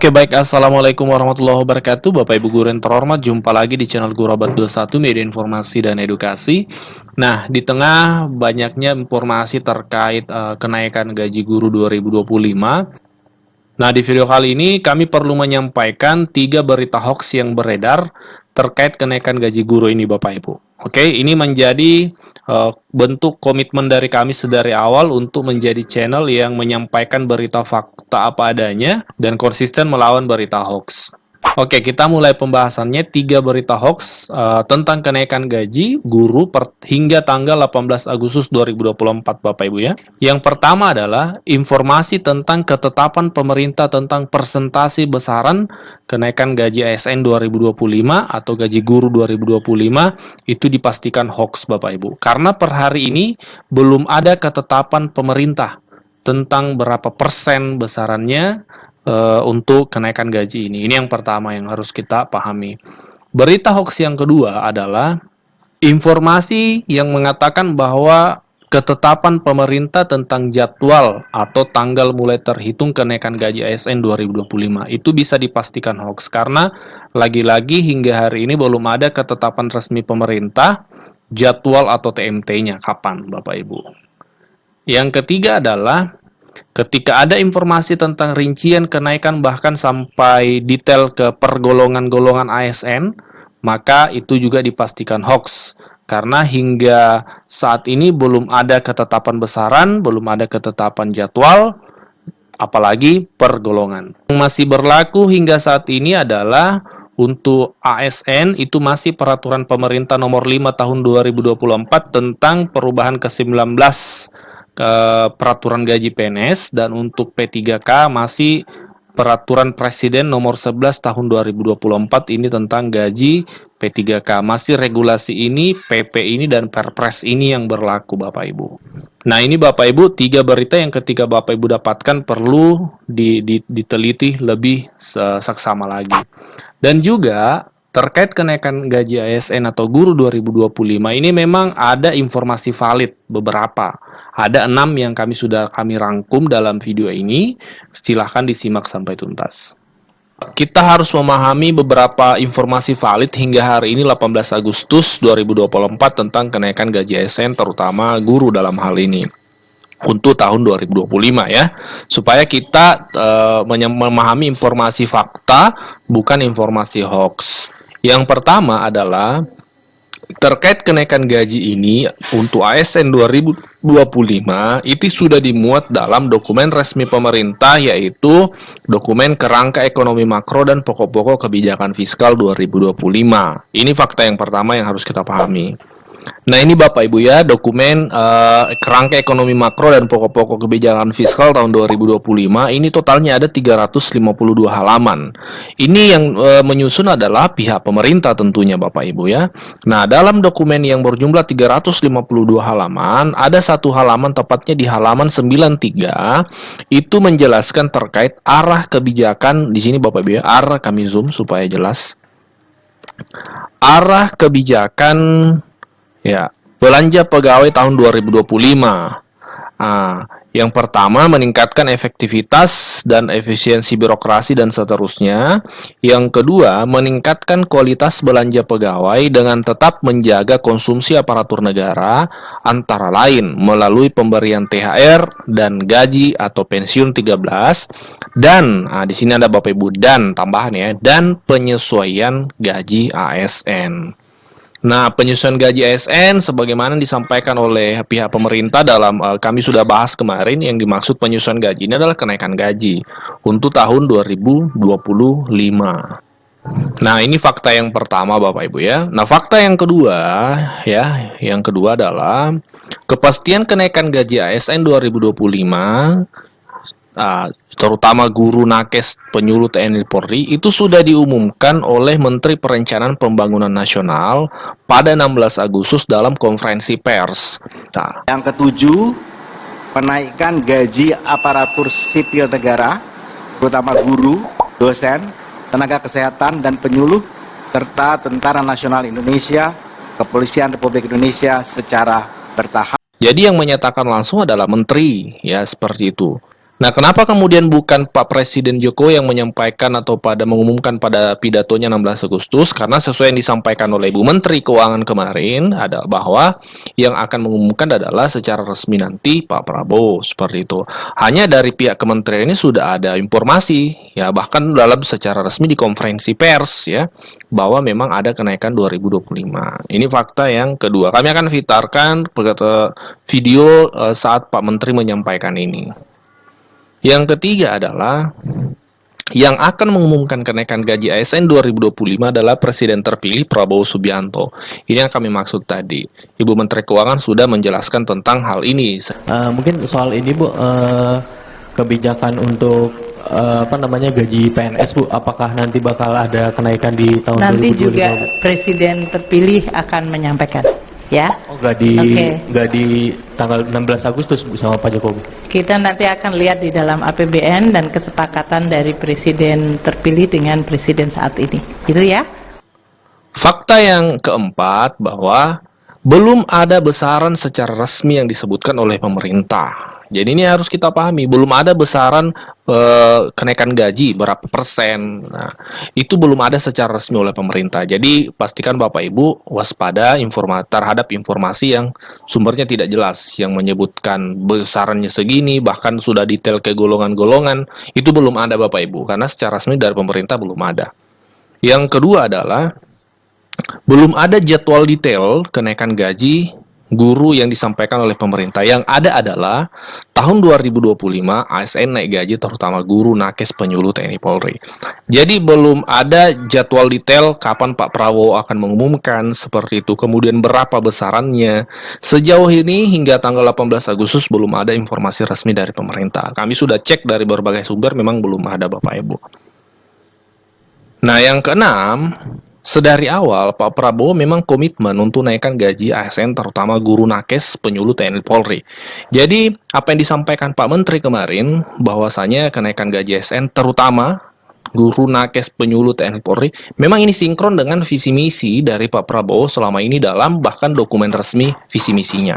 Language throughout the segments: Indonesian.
Oke baik, Assalamualaikum warahmatullahi wabarakatuh. Bapak Ibu guru yang terhormat, jumpa lagi di channel Guru Abad 21 Media Informasi dan Edukasi. Nah, di tengah banyaknya informasi terkait kenaikan gaji guru 2025. Nah, di video kali ini kami perlu menyampaikan 3 berita hoax yang beredar terkait kenaikan gaji guru ini Bapak Ibu. Oke, ini menjadi bentuk komitmen dari kami sedari awal untuk menjadi channel yang menyampaikan berita fakta apa adanya dan konsisten melawan berita hoax. Oke, kita mulai pembahasannya. 3 berita hoax tentang kenaikan gaji guru hingga tanggal 18 Agustus 2024 Bapak Ibu ya. Yang pertama adalah informasi tentang ketetapan pemerintah tentang persentase besaran kenaikan gaji ASN 2025 atau gaji guru 2025 itu dipastikan hoax Bapak Ibu. Karena per hari ini belum ada ketetapan pemerintah tentang berapa persen besarannya untuk kenaikan gaji ini. Ini yang pertama yang harus kita pahami. Berita hoax yang kedua adalah informasi yang mengatakan bahwa ketetapan pemerintah tentang jadwal atau tanggal mulai terhitung kenaikan gaji ASN 2025 itu bisa dipastikan hoax karena lagi-lagi hingga hari ini belum ada ketetapan resmi pemerintah jadwal atau TMT-nya kapan Bapak Ibu. Yang ketiga adalah ketika ada informasi tentang rincian kenaikan bahkan sampai detail ke pergolongan-golongan ASN, maka itu juga dipastikan hoax. Karena hingga saat ini belum ada ketetapan besaran, belum ada ketetapan jadwal, apalagi pergolongan. Yang masih berlaku hingga saat ini adalah untuk ASN itu masih peraturan pemerintah nomor 5 tahun 2024 tentang perubahan ke-19 peraturan gaji PNS, dan untuk P3K masih peraturan presiden nomor 11 tahun 2024 ini tentang gaji P3K. Masih regulasi ini, PP ini dan Perpres ini yang berlaku Bapak Ibu. Nah, ini Bapak Ibu 3 berita yang ketika Bapak Ibu dapatkan perlu diteliti lebih seksama lagi. Dan juga terkait kenaikan gaji ASN atau guru 2025 ini memang ada informasi valid beberapa. Ada 6 yang sudah kami rangkum dalam video ini. Silahkan disimak sampai tuntas. Kita harus memahami beberapa informasi valid hingga hari ini 18 Agustus 2024 tentang kenaikan gaji ASN terutama guru dalam hal ini untuk tahun 2025 ya, supaya kita memahami informasi fakta bukan informasi hoax. Yang pertama adalah terkait kenaikan gaji ini untuk ASN 2025 itu sudah dimuat dalam dokumen resmi pemerintah, yaitu dokumen kerangka ekonomi makro dan pokok-pokok kebijakan fiskal 2025. Ini fakta yang pertama yang harus kita pahami. Nah, ini Bapak Ibu ya, dokumen kerangka ekonomi makro dan pokok-pokok kebijakan fiskal tahun 2025 ini totalnya ada 352 halaman. Ini yang menyusun adalah pihak pemerintah tentunya Bapak Ibu ya. Nah, dalam dokumen yang berjumlah 352 halaman, ada satu halaman tepatnya di halaman 93 itu menjelaskan terkait arah kebijakan. Di sini Bapak Ibu ya, arah kami zoom supaya jelas. Arah kebijakan ya, belanja pegawai tahun 2025. Yang pertama, meningkatkan efektivitas dan efisiensi birokrasi dan seterusnya. Yang kedua, meningkatkan kualitas belanja pegawai dengan tetap menjaga konsumsi aparatur negara, antara lain melalui pemberian THR dan gaji atau pensiun 13, dan di sini ada Bapak Ibu dan tambahan ya, dan penyesuaian gaji ASN. Nah, penyesuaian gaji ASN sebagaimana disampaikan oleh pihak pemerintah dalam kami sudah bahas kemarin, yang dimaksud penyesuaian gaji ini adalah kenaikan gaji untuk tahun 2025. Nah, ini fakta yang pertama Bapak Ibu ya. Nah, fakta yang kedua ya, yang kedua adalah kepastian kenaikan gaji ASN 2025 terutama guru, nakes, penyuluh TNI Polri itu sudah diumumkan oleh Menteri Perencanaan Pembangunan Nasional pada 16 Agustus dalam konferensi pers. Yang ketujuh, penaikan gaji aparatur sipil negara, terutama guru, dosen, tenaga kesehatan dan penyuluh, serta Tentara Nasional Indonesia, Kepolisian Republik Indonesia secara bertahap. Jadi yang menyatakan langsung adalah menteri ya, seperti itu. Nah, kenapa kemudian bukan Pak Presiden Jokowi yang menyampaikan atau mengumumkan pada pidatonya 16 Agustus? Karena sesuai yang disampaikan oleh Ibu Menteri Keuangan kemarin ada bahwa yang akan mengumumkan adalah secara resmi nanti Pak Prabowo, seperti itu. Hanya dari pihak kementerian ini sudah ada informasi, ya bahkan dalam secara resmi di konferensi pers ya, bahwa memang ada kenaikan 2025. Ini fakta yang kedua. Kami akan putarkan video saat Pak Menteri menyampaikan ini. Yang ketiga adalah yang akan mengumumkan kenaikan gaji ASN 2025 adalah Presiden terpilih Prabowo Subianto. Ini yang kami maksud tadi. Ibu Menteri Keuangan sudah menjelaskan tentang hal ini. Mungkin soal ini Bu, kebijakan untuk gaji PNS Bu, apakah nanti bakal ada kenaikan di tahun 2025? Nanti juga Presiden terpilih akan menyampaikan. Ya. Oh, nggak di tanggal 16 Agustus Bu sama Pak Jokowi. Kita nanti akan lihat di dalam APBN dan kesepakatan dari Presiden terpilih dengan Presiden saat ini. Gitu ya. Fakta yang keempat bahwa belum ada besaran secara resmi yang disebutkan oleh pemerintah. Jadi ini harus kita pahami, belum ada besaran kenaikan gaji berapa persen. Nah, itu belum ada secara resmi oleh pemerintah. Jadi pastikan Bapak Ibu waspada terhadap informasi yang sumbernya tidak jelas, yang menyebutkan besarannya segini, bahkan sudah detail ke golongan-golongan, itu belum ada Bapak Ibu, karena secara resmi dari pemerintah belum ada. Yang kedua adalah belum ada jadwal detail kenaikan gaji guru yang disampaikan oleh pemerintah. Yang ada adalah tahun 2025 ASN naik gaji terutama guru, nakes, penyuluh TNI Polri. Jadi belum ada jadwal detail kapan Pak Prabowo akan mengumumkan seperti itu. Kemudian berapa besarannya. Sejauh ini hingga tanggal 18 Agustus belum ada informasi resmi dari pemerintah. Kami sudah cek dari berbagai sumber, memang belum ada Bapak Ibu. Nah, yang keenam, sedari awal, Pak Prabowo memang komitmen untuk naikkan gaji ASN terutama guru, nakes, penyuluh TNI Polri. Jadi, apa yang disampaikan Pak Menteri kemarin, bahwasanya kenaikan gaji ASN terutama guru, nakes, penyuluh TNI Polri, memang ini sinkron dengan visi misi dari Pak Prabowo selama ini dalam bahkan dokumen resmi visi misinya.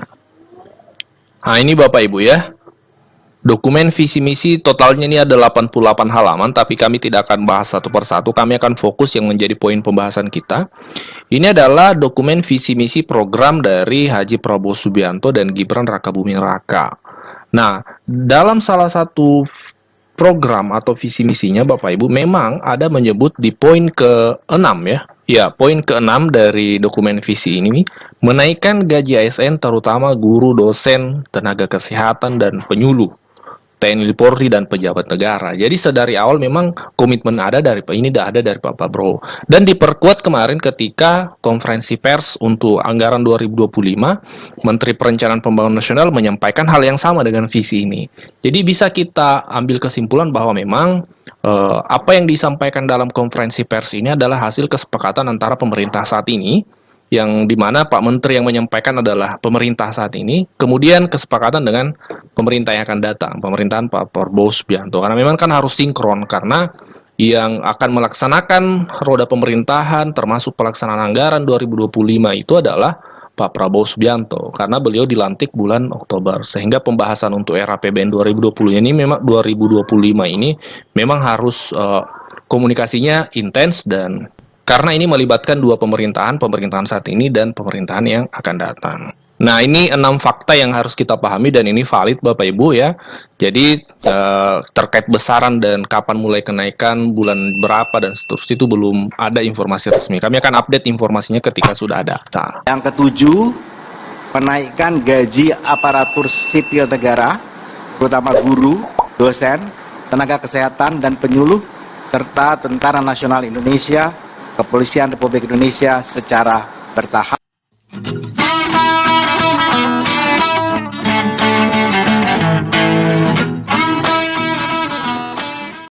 Nah, ini Bapak Ibu ya. Dokumen visi misi totalnya ini ada 88 halaman, tapi kami tidak akan bahas satu persatu. Kami akan fokus yang menjadi poin pembahasan kita. Ini adalah dokumen visi misi program dari Haji Prabowo Subianto dan Gibran Rakabuming Raka. Nah, dalam salah satu program atau visi misinya Bapak Ibu memang ada menyebut di poin ke-6 ya. Ya, poin ke-6 dari dokumen visi ini menaikkan gaji ASN terutama guru, dosen, tenaga kesehatan dan penyuluh TNI Polri dan pejabat negara. Jadi sedari awal memang komitmen ada dari Pak Prabowo dan diperkuat kemarin ketika konferensi pers untuk anggaran 2025, Menteri Perencanaan Pembangunan Nasional menyampaikan hal yang sama dengan visi ini. Jadi bisa kita ambil kesimpulan bahwa memang apa yang disampaikan dalam konferensi pers ini adalah hasil kesepakatan antara pemerintah saat ini, yang dimana Pak Menteri yang menyampaikan adalah pemerintah saat ini, kemudian kesepakatan dengan pemerintah yang akan datang, pemerintahan Pak Prabowo Subianto. Karena memang kan harus sinkron, karena yang akan melaksanakan roda pemerintahan termasuk pelaksanaan anggaran 2025 itu adalah Pak Prabowo Subianto, karena beliau dilantik bulan Oktober, sehingga pembahasan untuk RAPBN 2020 ini memang 2025 ini memang harus komunikasinya intens, dan karena ini melibatkan dua pemerintahan saat ini dan pemerintahan yang akan datang. Nah, ini 6 fakta yang harus kita pahami dan ini valid Bapak Ibu ya. Jadi terkait besaran dan kapan mulai kenaikan, bulan berapa dan seterusnya itu belum ada informasi resmi. Kami akan update informasinya ketika sudah ada. Nah. Yang ketujuh, penaikan gaji aparatur sipil negara, terutama guru, dosen, tenaga kesehatan dan penyuluh, serta Tentara Nasional Indonesia, Kepolisian Republik Indonesia secara bertahap.